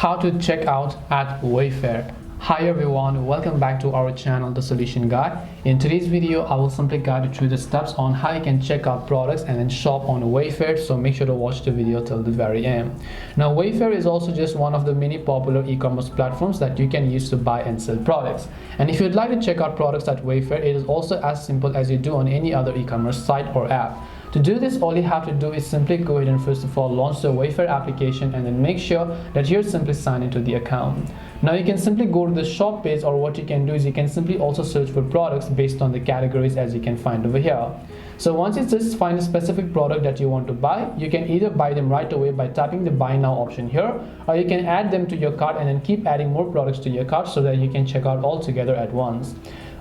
how to check out at Wayfair. Hi everyone, welcome back to our channel The Solution Guy. In today's video I will simply guide you through the steps on how you can check out products and then shop on Wayfair, so make sure to watch the video till the very end. Now Wayfair is also just one of the many popular e-commerce platforms that you can use to buy and sell products. And if you'd like to check out products at Wayfair, it is also as simple as you do on any other e-commerce site or app. To do this, all you have to do is simply go ahead and first of all launch the Wayfair application and then make sure that you're simply signed into the account. Now you can simply go to the shop page, or what you can do is you can simply also search for products based on the categories as you can find over here. So once you just find a specific product that you want to buy, you can either buy them right away by tapping the buy now option here, or you can add them to your cart and then keep adding more products to your cart so that you can check out all together at once.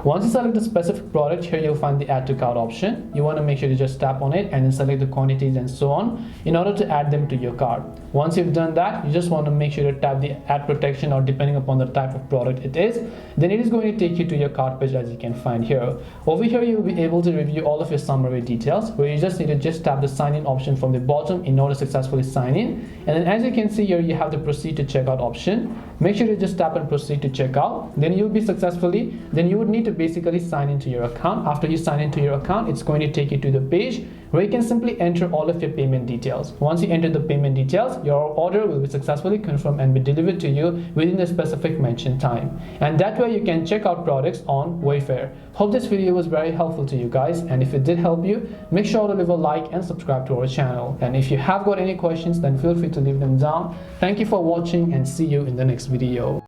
Once you select the specific product, here you'll find the add to cart option. You want to make sure to just tap on it and then select the quantities and so on in order to add them to your cart. Once you've done that, you just want to make sure to tap the add protection, or depending upon the type of product it is, then it is going to take you to your cart page as you can find here. Over here you'll be able to review all of your summary details, where you just need to just tap the sign in option from the bottom in order to successfully sign in. And then as you can see here, you have the proceed to checkout option. Make sure to just tap and proceed to checkout. Then you'll be successfully, then you would need to basically sign into your account. After you sign into your account, it's going to take you to the page where you can simply enter all of your payment details. Once you enter the payment details, your order will be successfully confirmed and be delivered to you within the specific mentioned time. And that way you can check out products on Wayfair. Hope this video was very helpful to you guys, and if it did help you, make sure to leave a like and subscribe to our channel. And if you have got any questions, then feel free to leave them down. Thank you for watching and see you in the next video.